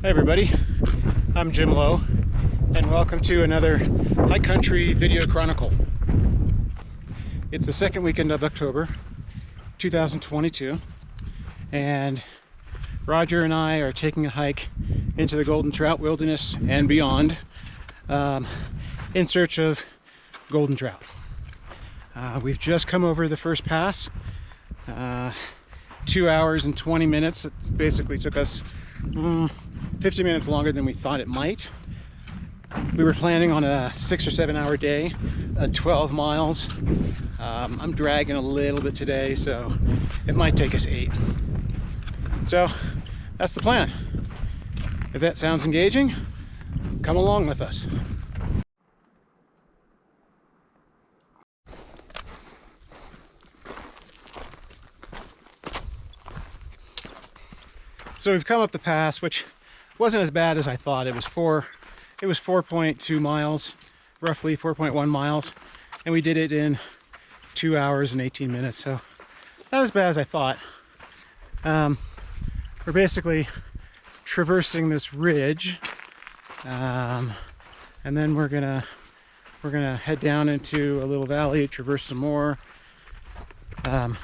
Hey everybody, I'm Jim Lowe, and welcome to another High Country Video Chronicle. It's the second weekend of October 2022, and Roger and I are taking a hike into the Golden Trout wilderness and beyond in search of golden trout. We've just come over the first pass, 2 hours and 20 minutes. It basically took us 50 minutes longer than we thought it might. We were planning on a 6 or 7 hour day, 12 miles. I'm dragging a little bit today, so it might take us 8. So that's the plan. If that sounds engaging, come along with us. So we've come up the pass, which wasn't as bad as I thought. It was 4.2 miles, roughly 4.1 miles, and we did it in 2 hours and 18 minutes. So not as bad as I thought. We're basically traversing this ridge, and then we're gonna head down into a little valley, traverse some more, head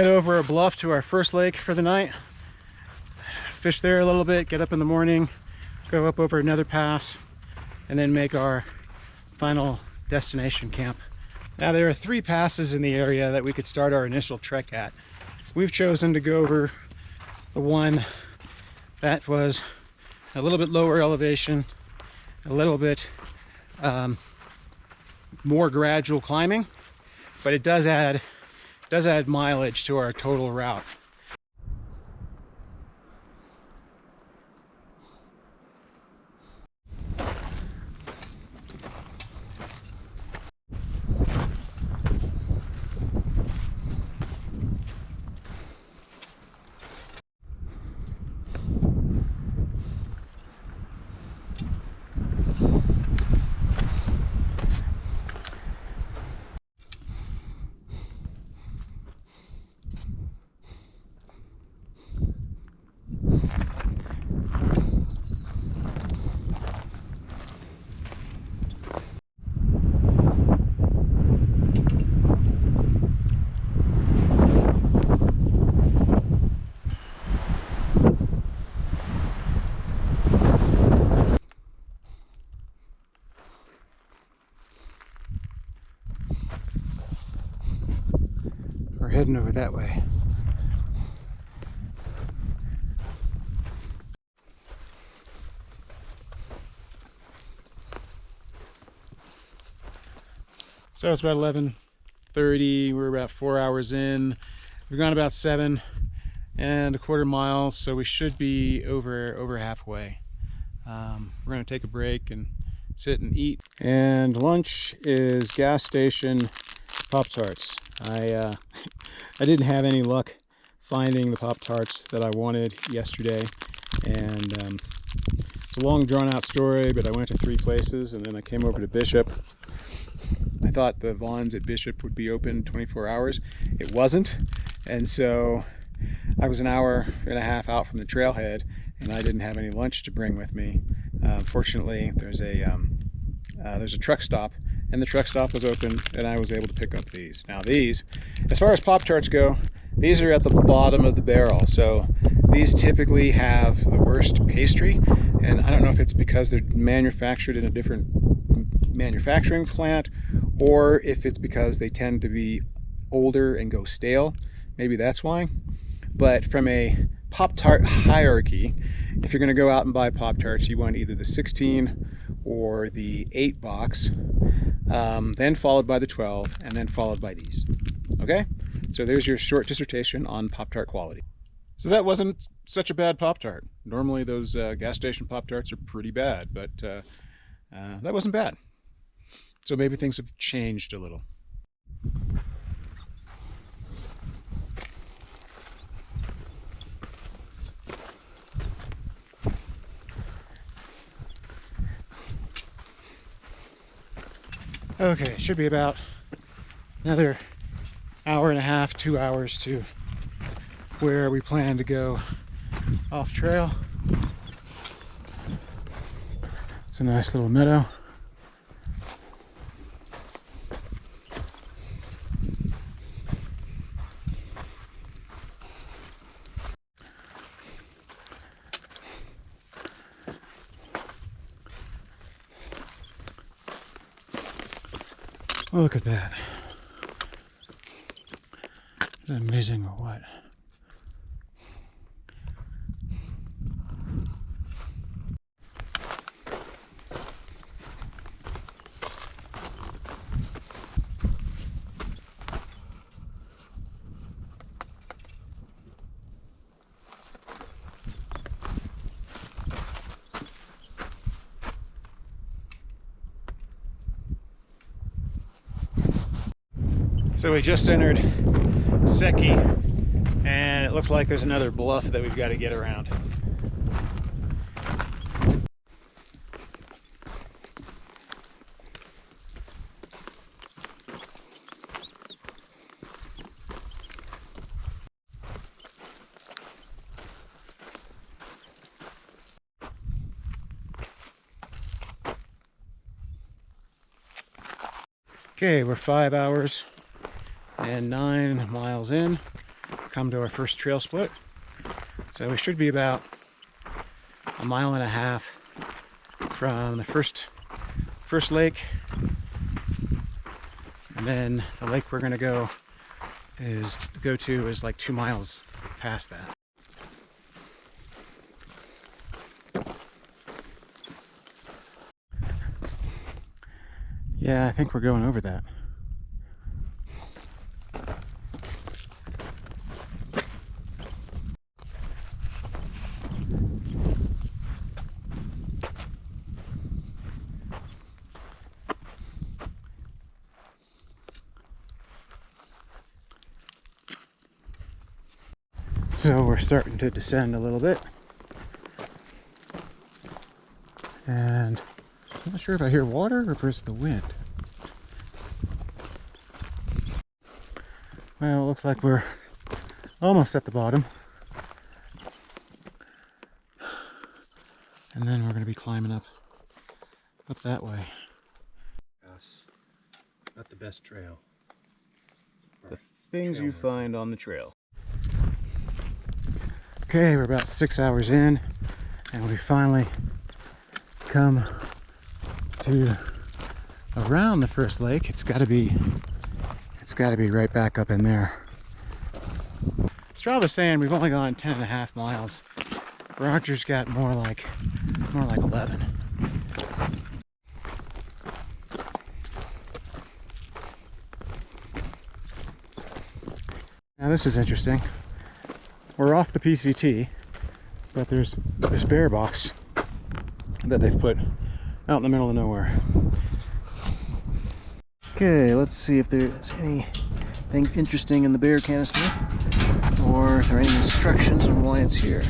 over a bluff to our first lake for the night, fish there a little bit, get up in the morning, go up over another pass, and then make our final destination camp. Now there are 3 passes in the area that we could start our initial trek at. We've chosen to go over the one that was a little bit lower elevation, a little bit more gradual climbing, but it does add mileage to our total route. We're heading over that way. So it's about 11:30. We're about 4 hours in. We've gone about 7.25 miles, so we should be over halfway. We're going to take a break and sit and eat. And lunch is gas station Pop-Tarts. I didn't have any luck finding the Pop-Tarts that I wanted yesterday, and it's a long drawn-out story, but I went to 3 places, and then I came over to Bishop. I thought the Vons at Bishop would be open 24 hours. It wasn't, and so I was an hour and a half out from the trailhead, and I didn't have any lunch to bring with me. Fortunately, there's a truck stop, and the truck stop was open, and I was able to pick up these. Now these, as far as Pop-Tarts go, these are at the bottom of the barrel, so these typically have the worst pastry, and I don't know if it's because they're manufactured in a different manufacturing plant, or if it's because they tend to be older and go stale. Maybe that's why. But from a Pop-Tart hierarchy, if you're going to go out and buy Pop-Tarts, you want either the 16 or the 8 box, then followed by the 12, and then followed by these. Okay? So there's your short dissertation on Pop-Tart quality. So that wasn't such a bad Pop-Tart. Normally those gas station Pop-Tarts are pretty bad, but that wasn't bad. So maybe things have changed a little. Okay, it should be about another hour and a half, 2 hours to where we plan to go off trail. It's a nice little meadow. Look at that. Is it amazing or what? So we just entered SEKI, and it looks like there's another bluff that we've got to get around. Okay, we're 5 hours and 9 miles in, come to our first trail split. So we should be about 1.5 miles from the first lake, and then the lake we're gonna go to is like 2 miles past that. Yeah, I think we're going over that. So we're starting to descend a little bit, and I'm not sure if I hear water or if it's the wind. Well, it looks like we're almost at the bottom, and then we're going to be climbing up that way. Not the best trail. The things you find on the trail. Okay, we're about 6 hours in, and we finally come to around the first lake. It's got to be right back up in there. Strava's saying we've only gone 10.5 miles. Roger's got more like 11. Now this is interesting. We're off the PCT, but there's this bear box that they've put out in the middle of nowhere. Okay, let's see if there's anything interesting in the bear canister, or if there are any instructions on why it's here.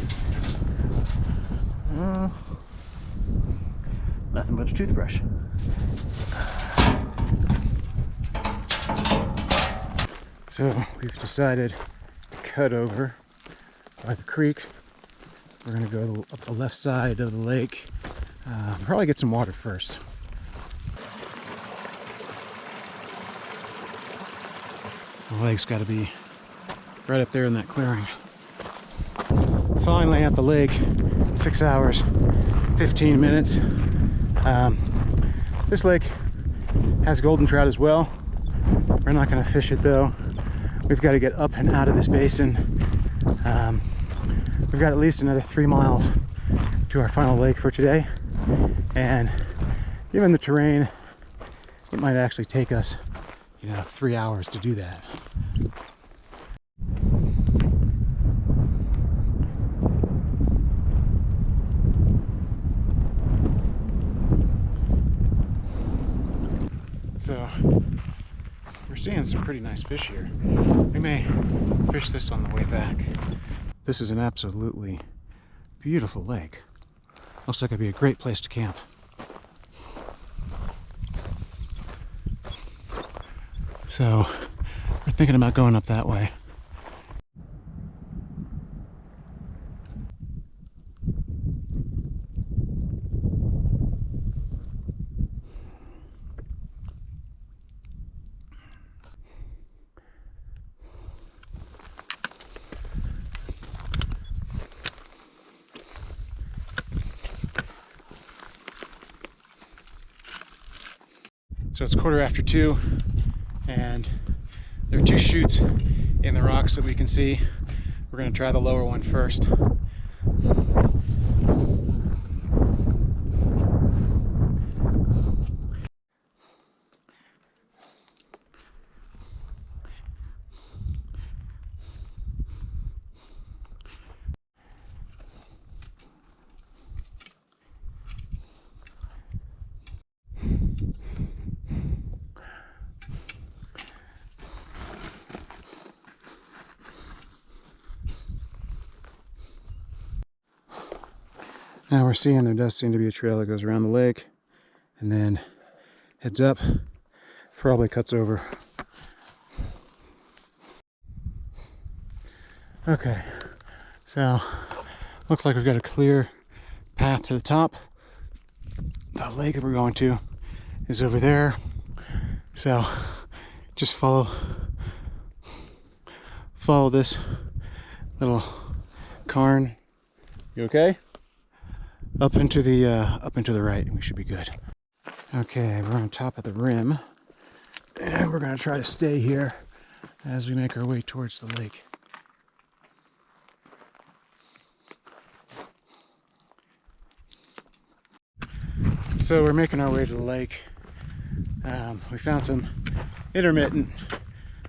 Nothing but a toothbrush. So we've decided to cut over by the creek. We're going to go up the left side of the lake. Probably get some water first. The lake's got to be right up there in that clearing. Finally at the lake, 6 hours, 15 minutes. This lake has golden trout as well. We're not going to fish it though. We've got to get up and out of this basin. We've got at least another 3 miles to our final lake for today, and given the terrain, it might actually take us 3 hours to do that. So we're seeing some pretty nice fish here. We may fish this on the way back. This is an absolutely beautiful lake. Looks like it'd be a great place to camp. So we're thinking about going up that way. So it's 2:15, and there are 2 chutes in the rocks that we can see. We're going to try the lower one first. Now we're seeing there does seem to be a trail that goes around the lake and then heads up, probably cuts over. Okay, so looks like we've got a clear path to the top. The lake that we're going to is over there, so just follow this little cairn. You okay? Up into the right, we should be good. Okay, we're on top of the rim, and we're going to try to stay here as we make our way towards the lake. So we're making our way to the lake. We found some intermittent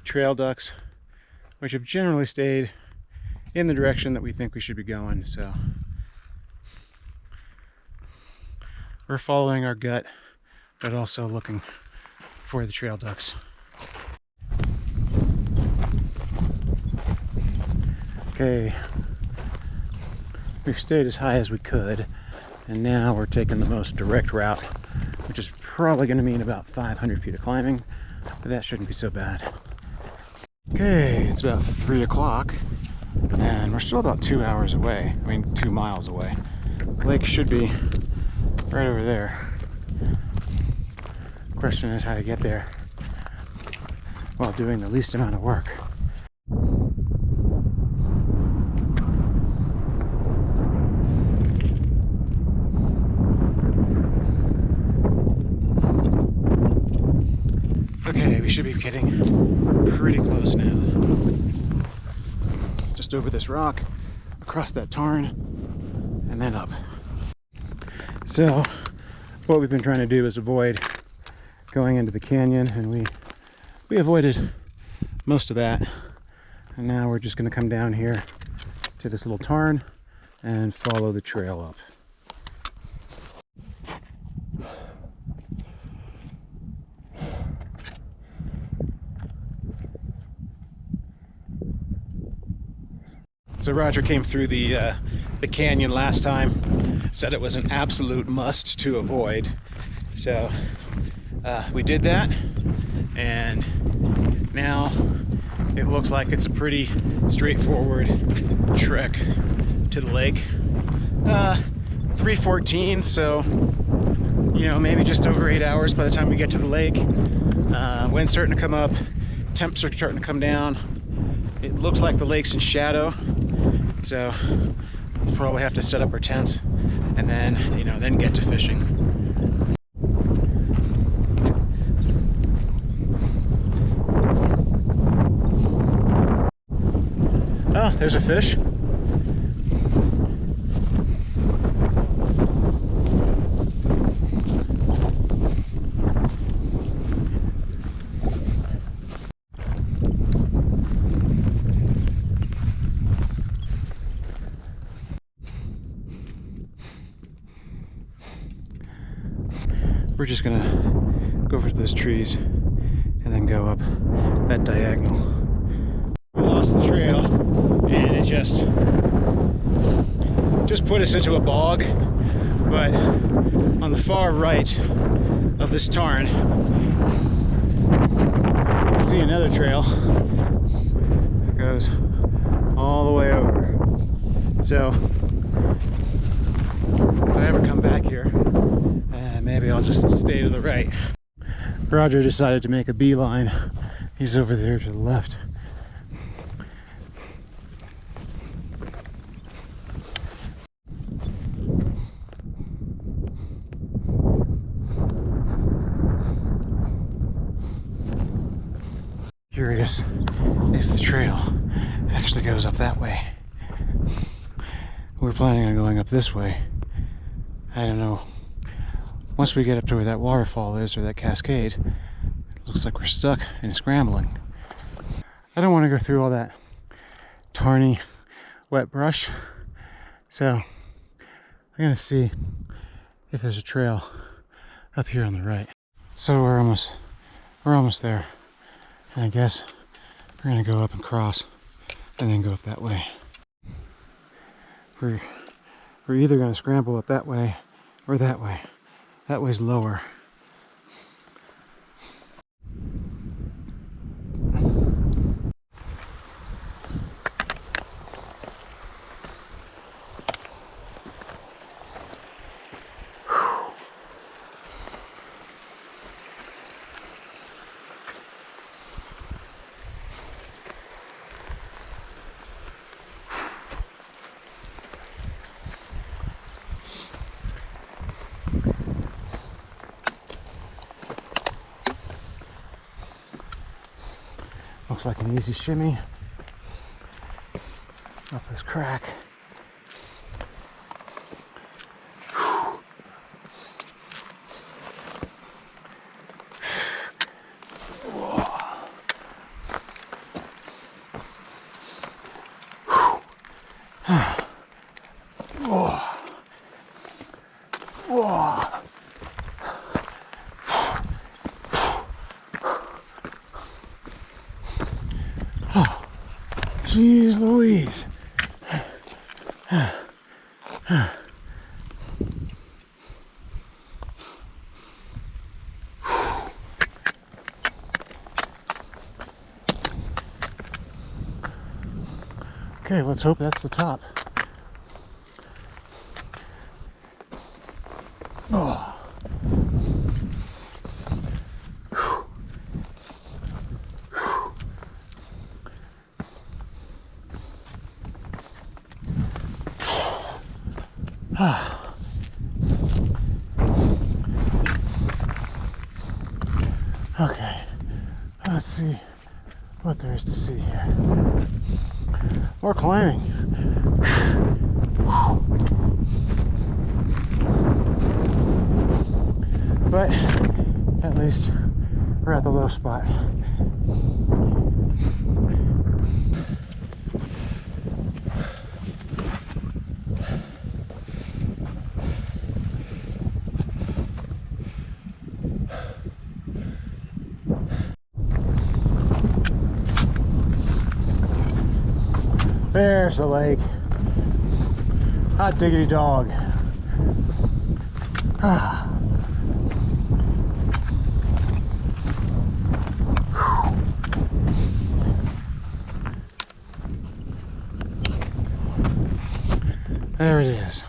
trail ducks, which have generally stayed in the direction that we think we should be going. So we're following our gut, but also looking for the trail ducks. Okay, we've stayed as high as we could, and now we're taking the most direct route, which is probably going to mean about 500 feet of climbing, but that shouldn't be so bad. Okay, it's about 3 o'clock, and we're still about 2 hours away. I mean, 2 miles away. The lake should be right over there. The question is how to get there while doing the least amount of work. Okay, we should be getting pretty close now. Just over this rock, across that tarn, and then up. So what we've been trying to do is avoid going into the canyon, and we avoided most of that, and now we're just going to come down here to this little tarn and follow the trail up. So Roger came through the canyon last time, said it was an absolute must to avoid. So we did that, and now it looks like it's a pretty straightforward trek to the lake. 3:14, so you know, maybe just over 8 hours by the time we get to the lake. Wind's starting to come up, temps are starting to come down. It looks like the lake's in shadow, so we'll probably have to set up our tents and then, you know, then get to fishing. Oh, there's a fish. We're just gonna go over to those trees and then go up that diagonal. We lost the trail, and it just put us into a bog. But on the far right of this tarn, you can see another trail that goes all the way over. So if I ever come back here, maybe I'll just stay to the right. Roger decided to make a beeline. He's over there to the left. curious if the trail actually goes up that way. We're planning on going up this way. I don't know. Once we get up to where that waterfall is, or that cascade, it looks like we're stuck and scrambling. I don't want to go through all that tarny, wet brush, so I'm gonna see if there's a trail up here on the right. So we're almost there, and I guess we're gonna go up and cross, and then go up that way. We're either gonna scramble up that way or that way. That way's lower. Looks like an easy shimmy up this crack. Jeez Louise. Okay, let's hope that's the top. Oh. Okay, let's see what there is to see here. More climbing. But at least we're at the low spot. There's the lake. Hot diggity dog. Ah. There it is.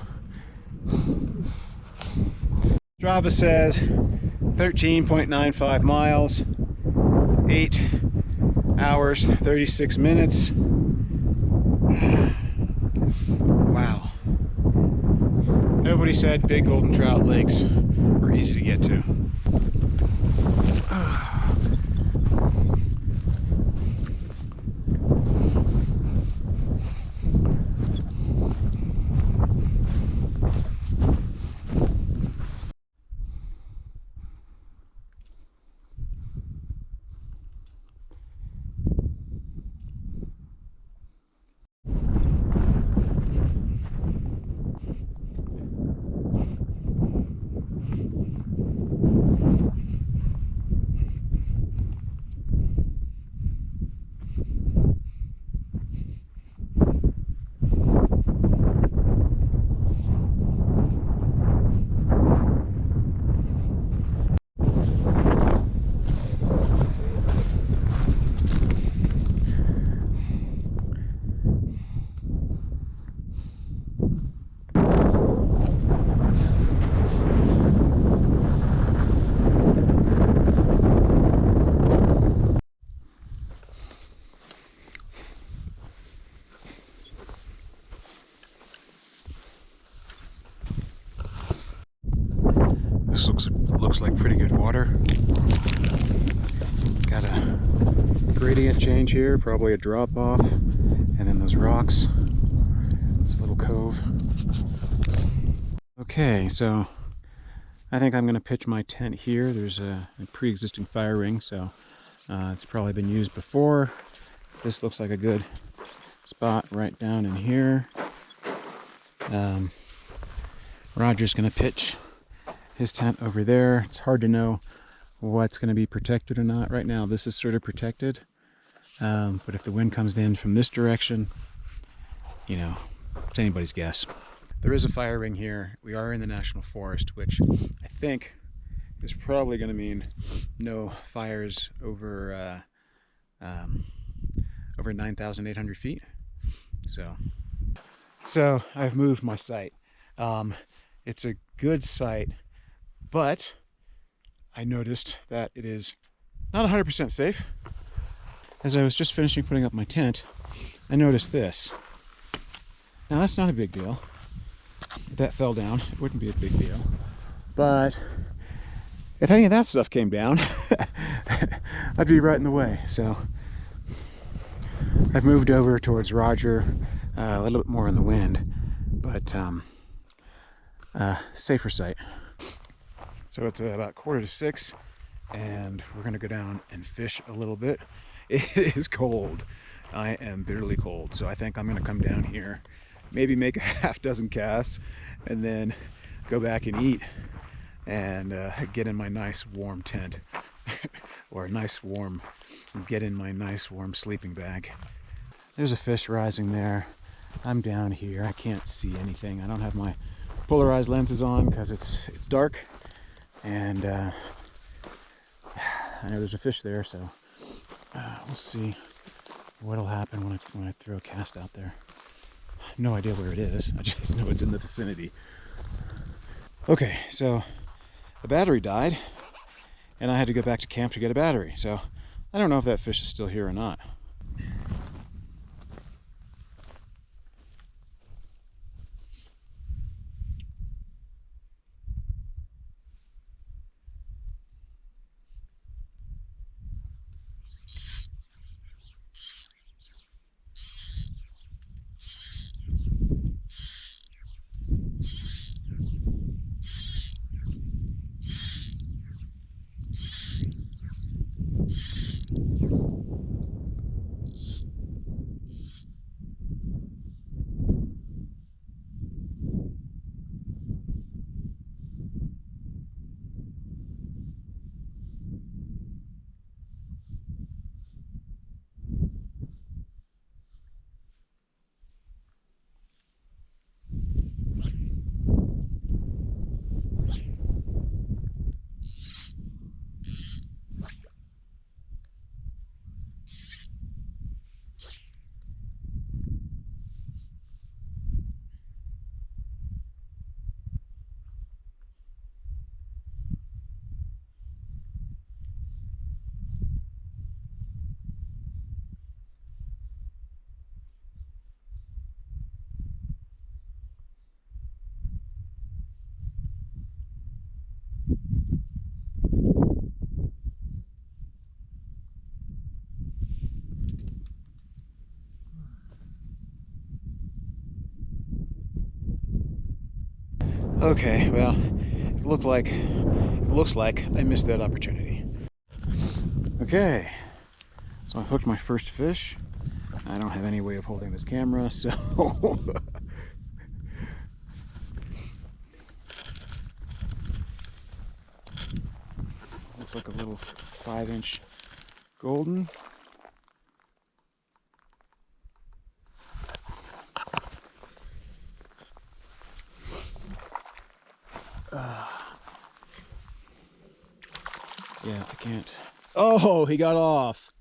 Strava says 13.95 miles, 8 hours, 36 minutes. Wow. Nobody said big golden trout lakes were easy to get to. This looks like pretty good water. Got a gradient change here, probably a drop off, and then those rocks, this little cove. Okay, so I think I'm going to pitch my tent here. There's a pre-existing fire ring, so it's probably been used before. This looks like a good spot right down in here. Roger's going to pitch his tent over there. It's hard to know what's going to be protected or not. Right now this is sort of protected, but if the wind comes in from this direction, you know, it's anybody's guess. There is a fire ring here. We are in the national forest, which I think is probably going to mean no fires over over 9,800 feet. So I've moved my site. It's a good site, but I noticed that it is not 100% safe. As I was just finishing putting up my tent, I noticed this. Now that's not a big deal. If that fell down, it wouldn't be a big deal. But if any of that stuff came down, I'd be right in the way. So I've moved over towards Roger, a little bit more in the wind, but safer site. So it's about 5:45, and we're gonna go down and fish a little bit. It is cold. I am bitterly cold, so I think I'm gonna come down here, maybe make a half dozen casts, and then go back and eat, and get in my nice warm tent, or get in my nice warm sleeping bag. There's a fish rising there. I'm down here. I can't see anything. I don't have my polarized lenses on because it's dark, and I know there's a fish there, so we'll see what'll happen when I throw a cast out there. No idea where it is. I just know it's in the vicinity. Okay, so the battery died, and I had to go back to camp to get a battery. So I don't know if that fish is still here or not. Okay, well, it looks like I missed that opportunity. Okay, so I hooked my first fish. I don't have any way of holding this camera, so looks like a little 5-inch golden. Yeah, I can't. Oh, he got off.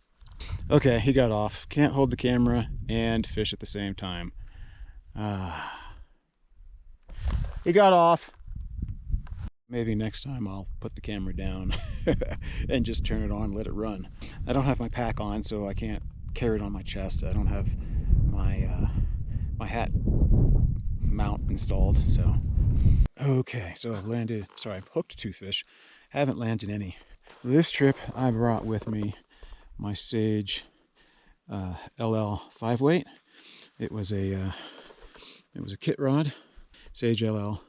Okay, he got off. Can't hold the camera and fish at the same time. He got off. Maybe next time I'll put the camera down and just turn it on and let it run. I don't have my pack on, so I can't carry it on my chest. I don't have my my hat mount installed, so. Okay, so I've hooked 2 fish. Haven't landed any. This trip I brought with me my Sage LL 5 weight. It was a kit rod, Sage LL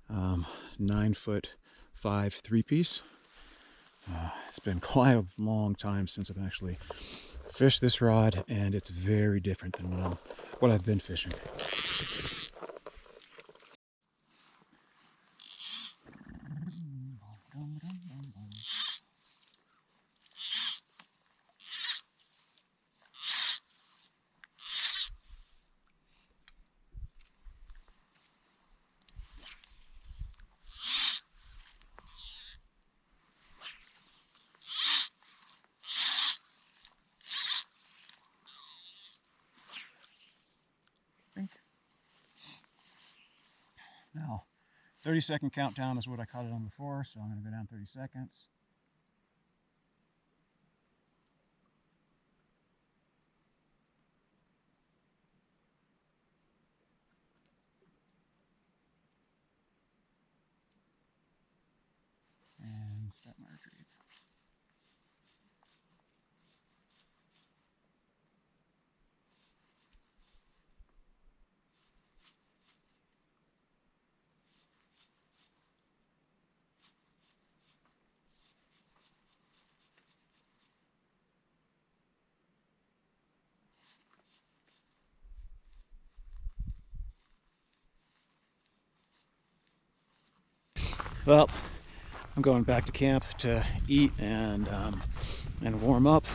9'5" 3-piece. It's been quite a long time since I've actually fished this rod, and it's very different than what I've been fishing. Now, 30-second countdown is what I caught it on before, so I'm going to go down 30 seconds. And start my retrieve. Well, I'm going back to camp to eat and warm up.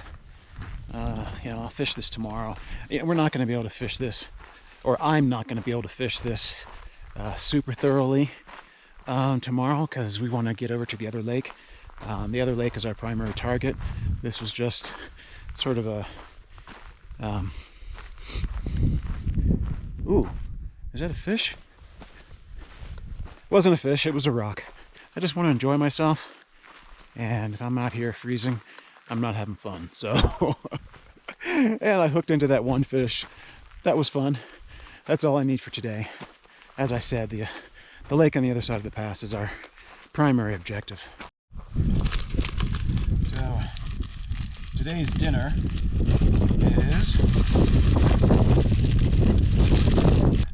I'll fish this tomorrow. We're not going to be able to fish this, or I'm not going to be able to fish this super thoroughly tomorrow, because we want to get over to the other lake. The other lake is our primary target. This was just sort of a ooh, is that a fish? It wasn't a fish, it was a rock. I just want to enjoy myself, and if I'm out here freezing, I'm not having fun. So and I hooked into that one fish. That was fun. That's all I need for today. As I said, the lake on the other side of the pass is our primary objective. So today's dinner is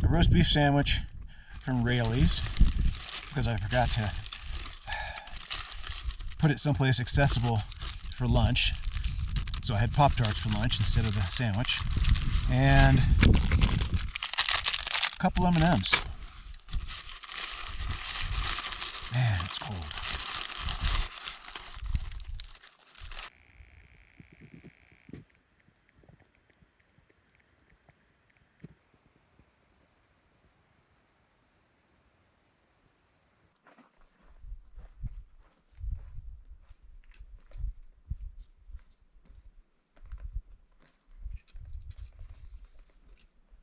a roast beef sandwich from Rayleigh's, because I forgot to put it someplace accessible for lunch. So I had Pop-Tarts for lunch instead of the sandwich, and a couple M&Ms. Man, it's cold.